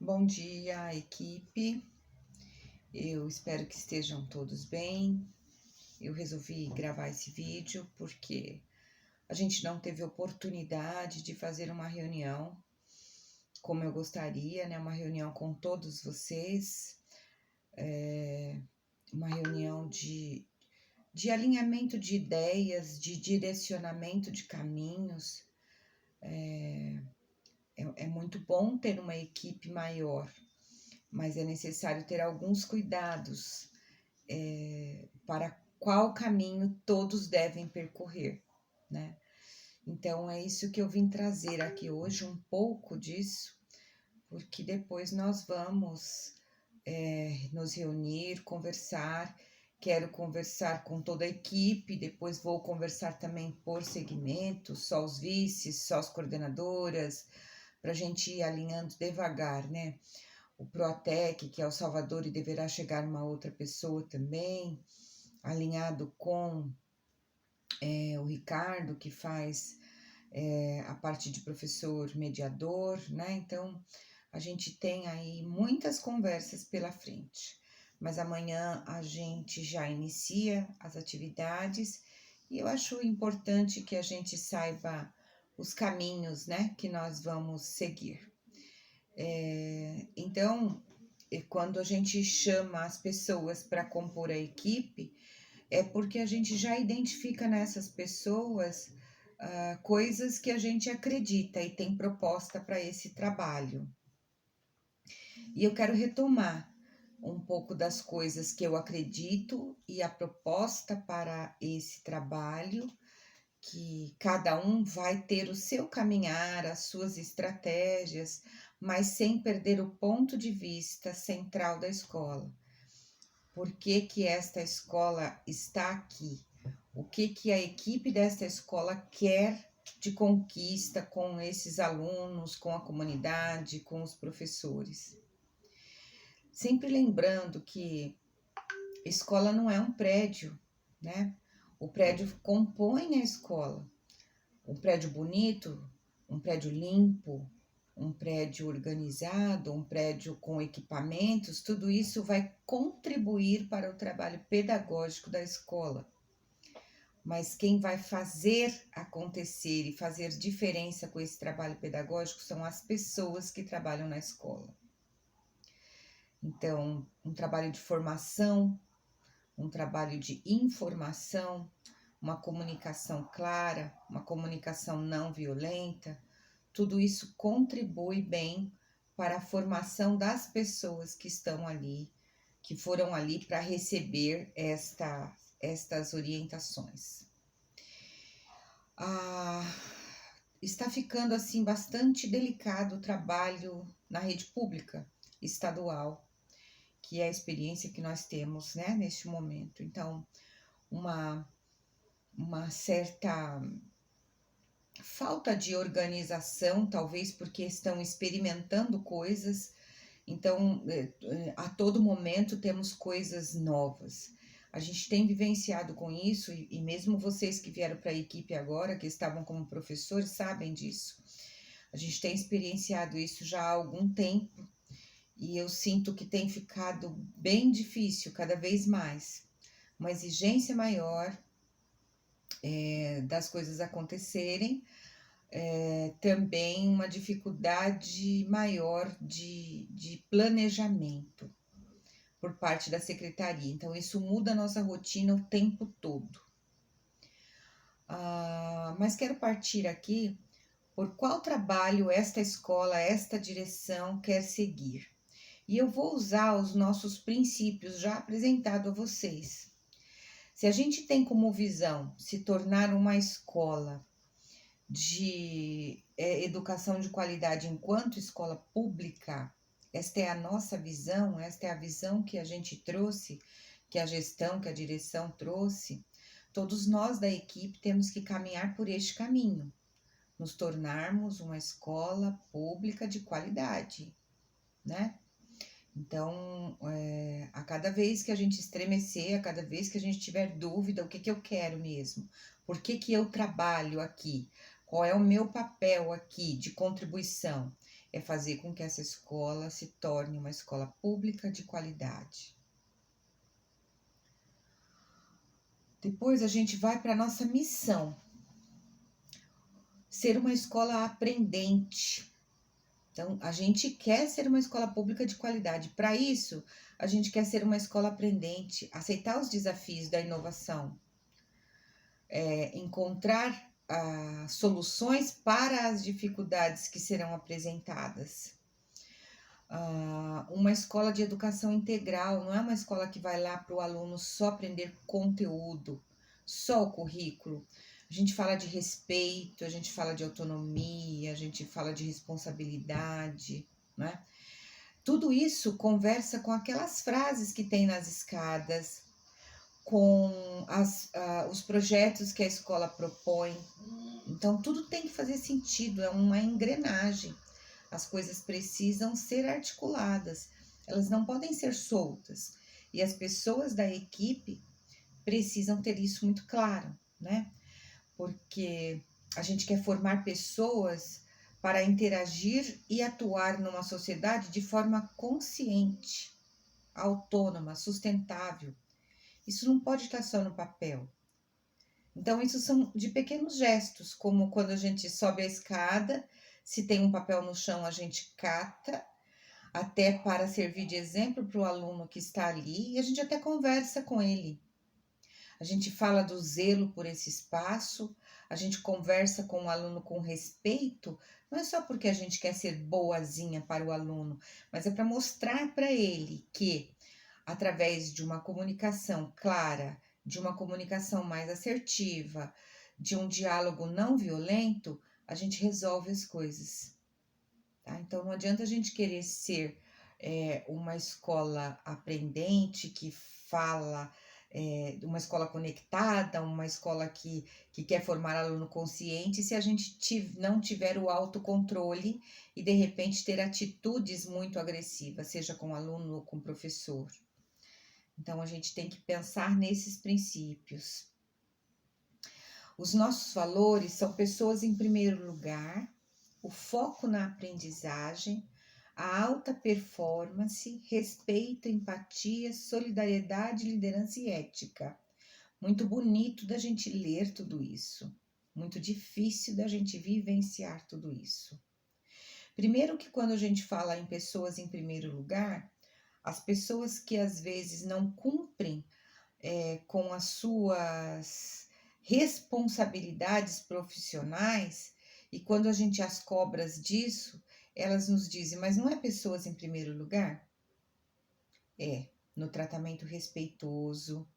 Bom dia, equipe. Eu espero que estejam todos bem. Eu resolvi gravar esse vídeo porque a gente não teve oportunidade de fazer uma reunião como eu gostaria, né? Uma reunião com todos vocês, uma reunião de alinhamento de ideias, de direcionamento de caminhos. É muito bom ter uma equipe maior, mas é necessário ter alguns cuidados para qual caminho todos devem percorrer, né? Então é isso que eu vim trazer aqui hoje, um pouco disso, porque depois nós vamos nos reunir, conversar. Quero conversar com toda a equipe, depois vou conversar também por segmento, só os vices, só as coordenadoras, para a gente ir alinhando devagar, né? O Proatec, que é o Salvador e deverá chegar uma outra pessoa também, alinhado com o Ricardo, que faz a parte de professor mediador, né? Então, a gente tem aí muitas conversas pela frente. Mas amanhã a gente já inicia as atividades e eu acho importante que a gente saiba os caminhos, né, que nós vamos seguir. Então, quando a gente chama as pessoas para compor a equipe, é porque a gente já identifica nessas pessoas coisas que a gente acredita e tem proposta para esse trabalho. E eu quero retomar um pouco das coisas que eu acredito e a proposta para esse trabalho, que cada um vai ter o seu caminhar, as suas estratégias, mas sem perder o ponto de vista central da escola. Por que que esta escola está aqui? O que que a equipe desta escola quer de conquista com esses alunos, com a comunidade, com os professores? Sempre lembrando que escola não é um prédio, né? O prédio compõe a escola. Um prédio bonito, um prédio limpo, um prédio organizado, um prédio com equipamentos, tudo isso vai contribuir para o trabalho pedagógico da escola. Mas quem vai fazer acontecer e fazer diferença com esse trabalho pedagógico são as pessoas que trabalham na escola. Então, um trabalho de formação, um trabalho de informação, uma comunicação clara, uma comunicação não violenta, tudo isso contribui bem para a formação das pessoas que estão ali, que foram ali para receber estas orientações. Está ficando assim bastante delicado o trabalho na rede pública estadual, que é a experiência que nós temos, né, neste momento. Então, uma certa falta de organização, talvez porque estão experimentando coisas, então a todo momento temos coisas novas. A gente tem vivenciado com isso, e mesmo vocês que vieram para a equipe agora, que estavam como professores, sabem disso. A gente tem experienciado isso já há algum tempo, e eu sinto que tem ficado bem difícil, cada vez mais. Uma exigência maior das coisas acontecerem, também uma dificuldade maior de planejamento por parte da secretaria. Então, isso muda a nossa rotina o tempo todo. Mas quero partir aqui por qual trabalho esta escola, esta direção quer seguir. E eu vou usar os nossos princípios já apresentados a vocês. Se a gente tem como visão se tornar uma escola de educação de qualidade enquanto escola pública, esta é a nossa visão, esta é a visão que a gente trouxe, que a gestão, que a direção trouxe. Todos nós da equipe temos que caminhar por este caminho, nos tornarmos uma escola pública de qualidade, né? Então, a cada vez que a gente estremecer, a cada vez que a gente tiver dúvida, o que que eu quero mesmo? Por que eu trabalho aqui? Qual é o meu papel aqui de contribuição? é fazer com que essa escola se torne uma escola pública de qualidade. Depois a gente vai para a nossa missão, ser uma escola aprendente. Então, a gente quer ser uma escola pública de qualidade. Para isso, a gente quer ser uma escola aprendente, aceitar os desafios da inovação, encontrar soluções para as dificuldades que serão apresentadas. Uma escola de educação integral, não é uma escola que vai lá para o aluno só aprender conteúdo, só o currículo. A gente fala de respeito, a gente fala de autonomia, a gente fala de responsabilidade, né? Tudo isso conversa com aquelas frases que tem nas escadas, com os projetos que a escola propõe. Então, tudo tem que fazer sentido, é uma engrenagem. As coisas precisam ser articuladas, elas não podem ser soltas. E as pessoas da equipe precisam ter isso muito claro, né? Porque a gente quer formar pessoas para interagir e atuar numa sociedade de forma consciente, autônoma, sustentável. Isso não pode estar só no papel. Então, isso são de pequenos gestos, como quando a gente sobe a escada, se tem um papel no chão, a gente cata, até para servir de exemplo para o aluno que está ali, e a gente até conversa com ele. A gente fala do zelo por esse espaço, a gente conversa com o aluno com respeito, não é só porque a gente quer ser boazinha para o aluno, mas é para mostrar para ele que, através de uma comunicação clara, de uma comunicação mais assertiva, de um diálogo não violento, a gente resolve as coisas. Tá? Então, não adianta a gente querer ser uma escola aprendente que fala, uma escola conectada, uma escola que quer formar aluno consciente, se a gente não tiver o autocontrole e, de repente, ter atitudes muito agressivas, seja com aluno ou com professor. Então, a gente tem que pensar nesses princípios. Os nossos valores são pessoas em primeiro lugar, o foco na aprendizagem, a alta performance, respeito, empatia, solidariedade, liderança e ética. Muito bonito da gente ler tudo isso. Muito difícil da gente vivenciar tudo isso. Primeiro que quando a gente fala em pessoas em primeiro lugar, as pessoas que às vezes não cumprem com as suas responsabilidades profissionais, e quando a gente as cobra disso, elas nos dizem, mas não é pessoas em primeiro lugar? É, no tratamento respeitoso,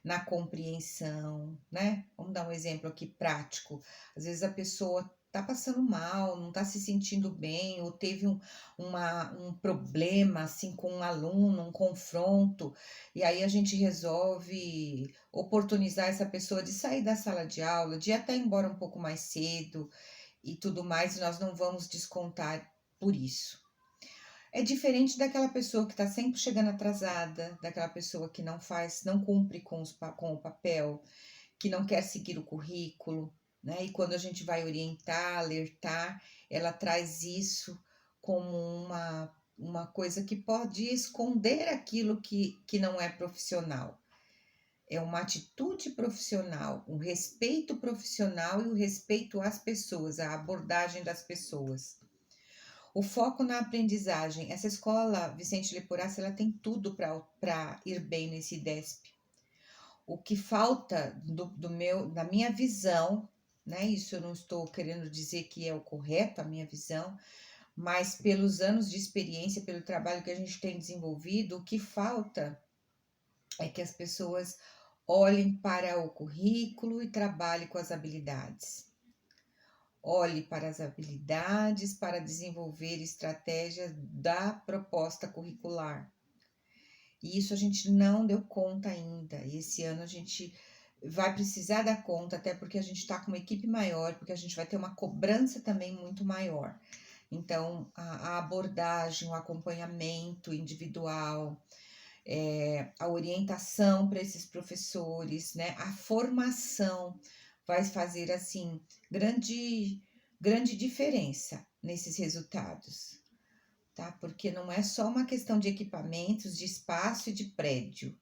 na compreensão, né? Vamos dar um exemplo aqui prático. Às vezes a pessoa tá passando mal, não tá se sentindo bem, ou teve um problema assim com um aluno, um confronto, e aí a gente resolve oportunizar essa pessoa de sair da sala de aula, de ir até embora um pouco mais cedo e tudo mais, e nós não vamos descontar por isso. É diferente daquela pessoa que está sempre chegando atrasada, daquela pessoa que não cumpre com o papel, que não quer seguir o currículo, né? E quando a gente vai orientar, alertar, ela traz isso como uma coisa que pode esconder aquilo que não é profissional. É uma atitude profissional, um respeito profissional e o respeito às pessoas, a abordagem das pessoas. O foco na aprendizagem. Essa escola, Vicente Leporassi, ela tem tudo para ir bem nesse IDESP. O que falta da minha visão, né? Isso eu não estou querendo dizer que é o correto, a minha visão, mas pelos anos de experiência, pelo trabalho que a gente tem desenvolvido, o que falta é que as pessoas olhem para o currículo e trabalhem com as habilidades. Olhe para as habilidades para desenvolver estratégias da proposta curricular. E isso a gente não deu conta ainda. E esse ano a gente vai precisar dar conta, até porque a gente está com uma equipe maior, porque a gente vai ter uma cobrança também muito maior. Então, a abordagem, o acompanhamento individual, a orientação para esses professores, né? A formação vai fazer, assim, grande diferença, nesses resultados, tá? Porque não é só uma questão de equipamentos, de espaço e de prédio.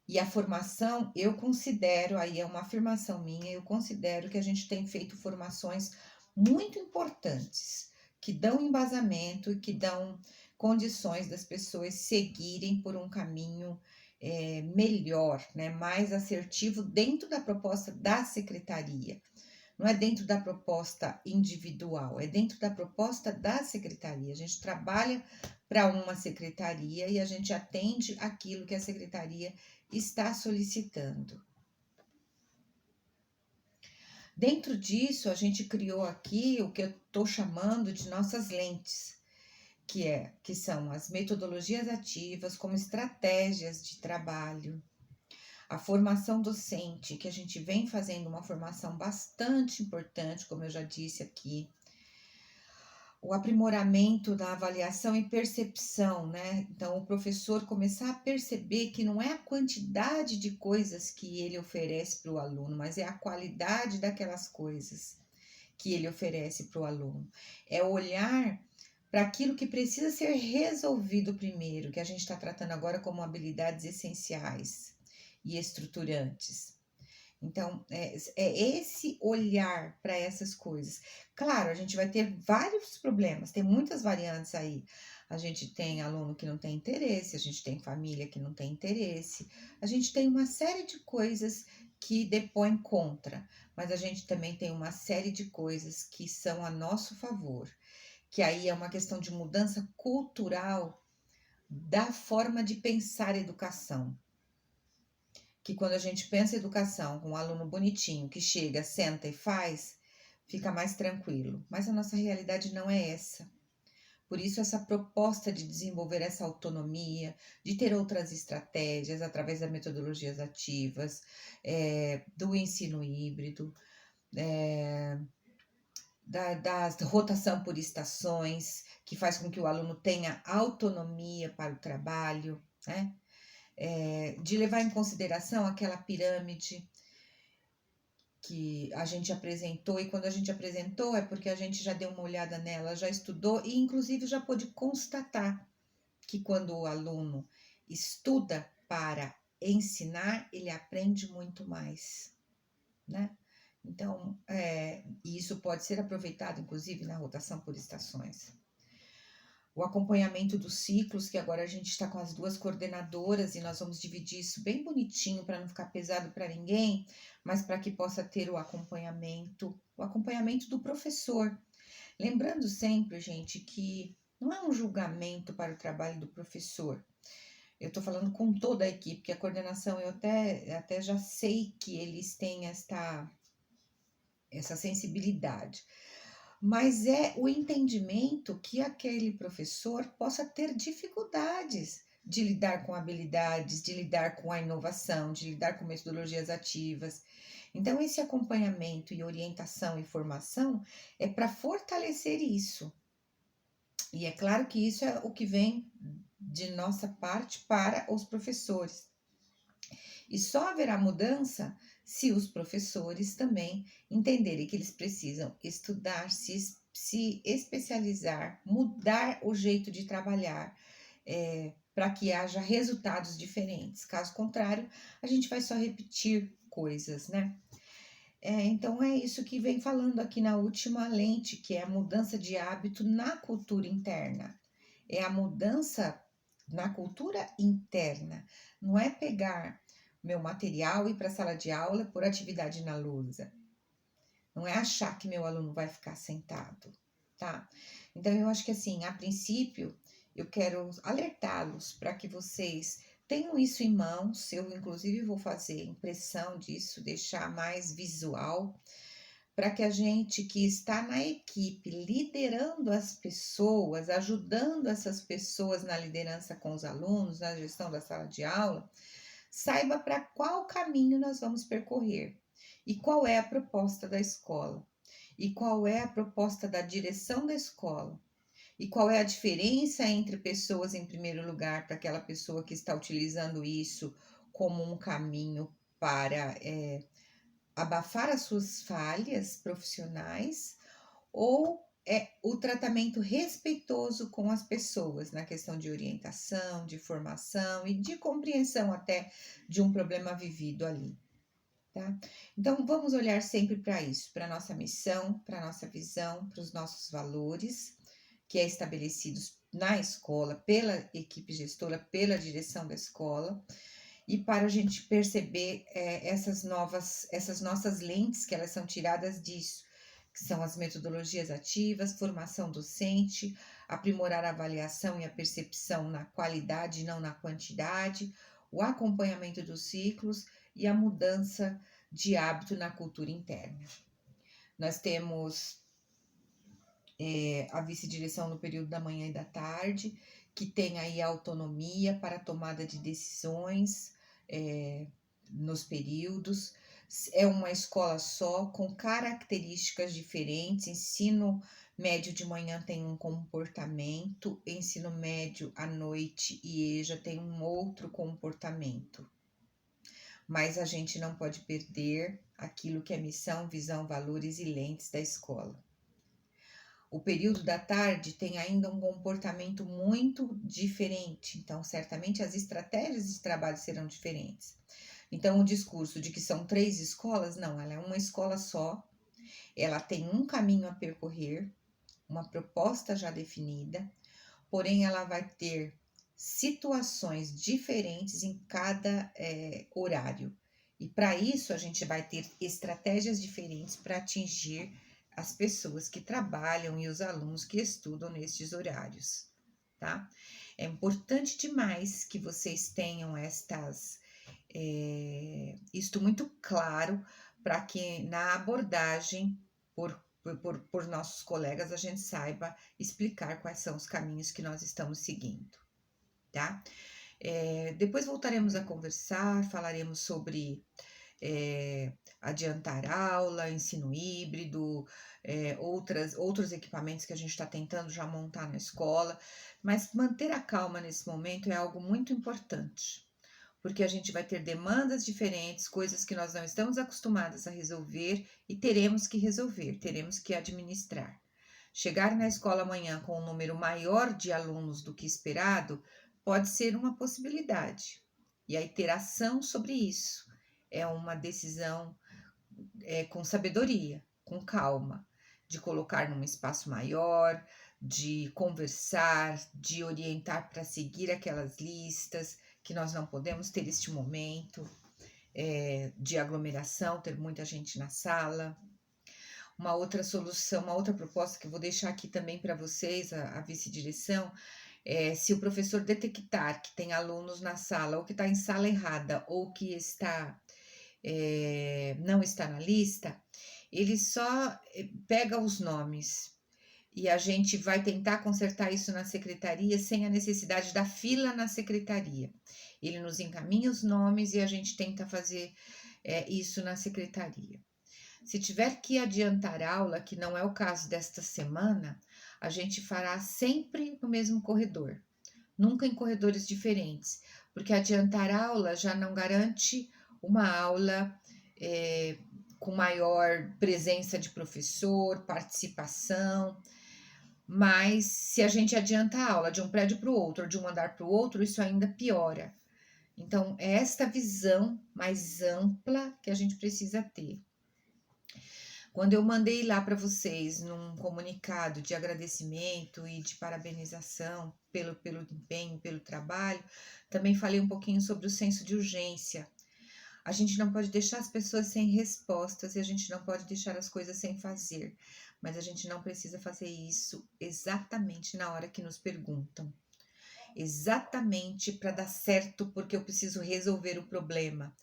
E a formação, eu considero, aí é uma afirmação minha, eu considero que a gente tem feito formações muito importantes, que dão embasamento e que dão condições das pessoas seguirem por um caminho melhor, né, mais assertivo dentro da proposta da secretaria. Não é dentro da proposta individual, é dentro da proposta da secretaria. A gente trabalha para uma secretaria e a gente atende aquilo que a secretaria está solicitando. Dentro disso, a gente criou aqui o que eu estou chamando de nossas lentes, que são as metodologias ativas como estratégias de trabalho, a formação docente, que a gente vem fazendo uma formação bastante importante, como eu já disse aqui, o aprimoramento da avaliação e percepção, né? Então, o professor começar a perceber que não é a quantidade de coisas que ele oferece para o aluno, mas é a qualidade daquelas coisas que ele oferece para o aluno. É olhar para aquilo que precisa ser resolvido primeiro, que a gente está tratando agora como habilidades essenciais e estruturantes. Então, é esse olhar para essas coisas. Claro, a gente vai ter vários problemas, tem muitas variantes aí. A gente tem aluno que não tem interesse, a gente tem família que não tem interesse, a gente tem uma série de coisas que depõem contra, mas a gente também tem uma série de coisas que são a nosso favor, que aí é uma questão de mudança cultural da forma de pensar educação. Que quando a gente pensa em educação com um aluno bonitinho que chega, senta e faz, fica mais tranquilo. Mas a nossa realidade não é essa. Por isso, essa proposta de desenvolver essa autonomia, de ter outras estratégias através das metodologias ativas, do ensino híbrido, da rotação por estações, que faz com que o aluno tenha autonomia para o trabalho, né? De levar em consideração aquela pirâmide que a gente apresentou, e quando a gente apresentou é porque a gente já deu uma olhada nela, já estudou e inclusive já pôde constatar que quando o aluno estuda para ensinar, ele aprende muito mais, né? Então, isso pode ser aproveitado inclusive na rotação por estações. O acompanhamento dos ciclos, que agora a gente está com as duas coordenadoras e nós vamos dividir isso bem bonitinho para não ficar pesado para ninguém, mas para que possa ter o acompanhamento do professor. Lembrando sempre, gente, que não é um julgamento para o trabalho do professor. Eu estou falando com toda a equipe, que a coordenação eu até já sei que eles têm essa sensibilidade, mas é o entendimento que aquele professor possa ter dificuldades de lidar com habilidades, de lidar com a inovação, de lidar com metodologias ativas. Então, esse acompanhamento e orientação e formação é para fortalecer isso. E é claro que isso é o que vem de nossa parte para os professores. E só haverá mudança se os professores também entenderem que eles precisam estudar, se especializar, mudar o jeito de trabalhar, para que haja resultados diferentes. Caso contrário, a gente vai só repetir coisas, né? Então, é isso que vem falando aqui na última lente, que é a mudança de hábito na cultura interna. É a mudança na cultura interna. Não é pegar meu material e ir para a sala de aula por atividade na lousa. Não é achar que meu aluno vai ficar sentado, tá? Então, eu acho que assim, a princípio, eu quero alertá-los para que vocês tenham isso em mãos. Eu, inclusive, vou fazer impressão disso, deixar mais visual, para que a gente que está na equipe, liderando as pessoas, ajudando essas pessoas na liderança com os alunos, na gestão da sala de aula, saiba para qual caminho nós vamos percorrer e qual é a proposta da escola, e qual é a proposta da direção da escola, e qual é a diferença entre pessoas, em primeiro lugar, para aquela pessoa que está utilizando isso como um caminho para abafar as suas falhas profissionais, ou é o tratamento respeitoso com as pessoas, na questão de orientação, de formação e de compreensão até de um problema vivido ali, tá? Então, vamos olhar sempre para isso, para a nossa missão, para a nossa visão, para os nossos valores, que é estabelecidos na escola, pela equipe gestora, pela direção da escola, e para a gente perceber essas nossas lentes, que elas são tiradas disso, que são as metodologias ativas, formação docente, aprimorar a avaliação e a percepção na qualidade e não na quantidade, o acompanhamento dos ciclos e a mudança de hábito na cultura interna. Nós temos a vice-direção no período da manhã e da tarde, que tem aí autonomia para a tomada de decisões nos períodos. É uma escola só, com características diferentes. Ensino médio de manhã tem um comportamento, ensino médio à noite e EJA tem um outro comportamento. Mas a gente não pode perder aquilo que é missão, visão, valores e lentes da escola. O período da tarde tem ainda um comportamento muito diferente, então certamente as estratégias de trabalho serão diferentes. Então, o discurso de que são 3 escolas, não, ela é uma escola só, ela tem um caminho a percorrer, uma proposta já definida, porém ela vai ter situações diferentes em cada horário. E para isso a gente vai ter estratégias diferentes para atingir as pessoas que trabalham e os alunos que estudam nestes horários, tá? É importante demais que vocês tenham isto muito claro para que na abordagem por nossos colegas a gente saiba explicar quais são os caminhos que nós estamos seguindo, tá? Depois voltaremos a conversar, falaremos sobre adiantar aula, ensino híbrido, outros equipamentos que a gente está tentando já montar na escola, mas manter a calma nesse momento é algo muito importante, porque a gente vai ter demandas diferentes, coisas que nós não estamos acostumadas a resolver e teremos que resolver, teremos que administrar. Chegar na escola amanhã com um número maior de alunos do que esperado pode ser uma possibilidade, e aí ter ação sobre isso é uma decisão com sabedoria, com calma, de colocar num espaço maior, de conversar, de orientar para seguir aquelas listas, que nós não podemos ter este momento de aglomeração, ter muita gente na sala. Uma outra solução, uma outra proposta que eu vou deixar aqui também para vocês, a vice-direção, se o professor detectar que tem alunos na sala, ou que está em sala errada, ou que não está na lista, ele só pega os nomes e a gente vai tentar consertar isso na secretaria sem a necessidade da fila na secretaria. Ele nos encaminha os nomes e a gente tenta fazer isso na secretaria. Se tiver que adiantar aula, que não é o caso desta semana, a gente fará sempre no mesmo corredor, nunca em corredores diferentes, porque adiantar aula já não garante uma aula com maior presença de professor, participação, mas se a gente adianta a aula de um prédio para o outro, ou de um andar para o outro, isso ainda piora. Então, é esta visão mais ampla que a gente precisa ter. Quando eu mandei lá para vocês num comunicado de agradecimento e de parabenização pelo empenho, pelo trabalho, também falei um pouquinho sobre o senso de urgência. A gente não pode deixar as pessoas sem respostas e a gente não pode deixar as coisas sem fazer, mas a gente não precisa fazer isso exatamente na hora que nos perguntam. Exatamente para dar certo, porque eu preciso resolver o problema.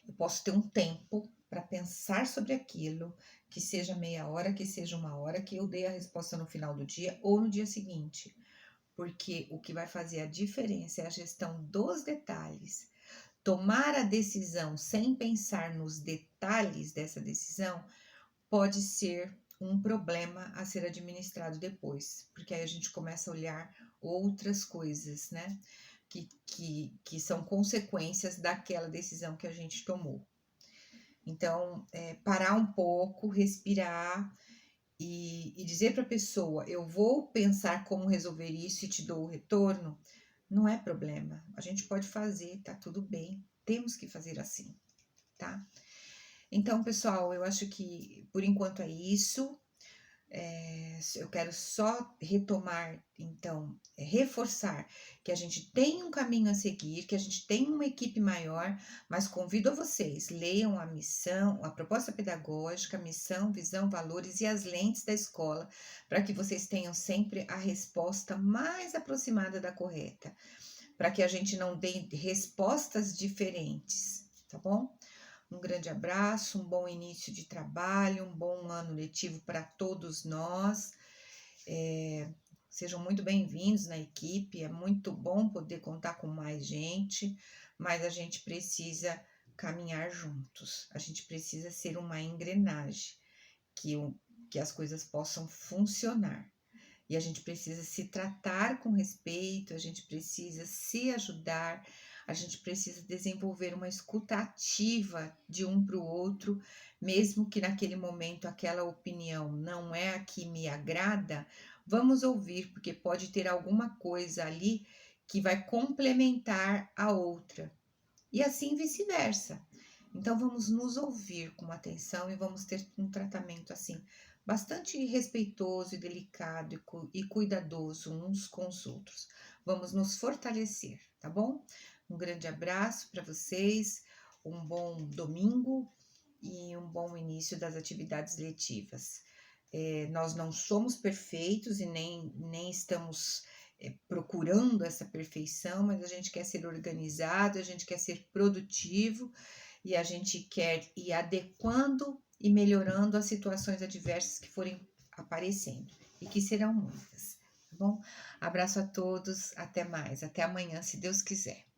Eu posso ter um tempo para pensar sobre aquilo, que seja meia hora, que seja uma hora, que eu dê a resposta no final do dia ou no dia seguinte. Porque o que vai fazer a diferença é a gestão dos detalhes. Tomar a decisão sem pensar nos detalhes dessa decisão pode ser um problema a ser administrado depois, porque aí a gente começa a olhar outras coisas, né? Que são consequências daquela decisão que a gente tomou. Então, parar um pouco, respirar e dizer para a pessoa, eu vou pensar como resolver isso e te dou o retorno, não é problema. A gente pode fazer, tá tudo bem. Temos que fazer assim, tá? Então, pessoal, eu acho que por enquanto é isso. Eu quero só retomar, então, reforçar que a gente tem um caminho a seguir, que a gente tem uma equipe maior, mas convido a vocês, leiam a missão, a proposta pedagógica, a missão, visão, valores e as lentes da escola, para que vocês tenham sempre a resposta mais aproximada da correta, para que a gente não dê respostas diferentes, tá bom? Um grande abraço, um bom início de trabalho, um bom ano letivo para todos nós. Sejam muito bem-vindos na equipe, é muito bom poder contar com mais gente, mas a gente precisa caminhar juntos, a gente precisa ser uma engrenagem, que, que as coisas possam funcionar. E a gente precisa se tratar com respeito, a gente precisa se ajudar, a gente precisa desenvolver uma escuta ativa de um para o outro, mesmo que naquele momento aquela opinião não é a que me agrada, vamos ouvir, porque pode ter alguma coisa ali que vai complementar a outra. E assim vice-versa. Então vamos nos ouvir com atenção e vamos ter um tratamento assim bastante respeitoso e delicado e cuidadoso uns com os outros. Vamos nos fortalecer, tá bom? Um grande abraço para vocês, um bom domingo e um bom início das atividades letivas. Nós não somos perfeitos e nem estamos procurando essa perfeição, mas a gente quer ser organizado, a gente quer ser produtivo e a gente quer ir adequando e melhorando as situações adversas que forem aparecendo e que serão muitas, tá bom? Abraço a todos, até mais, até amanhã, se Deus quiser.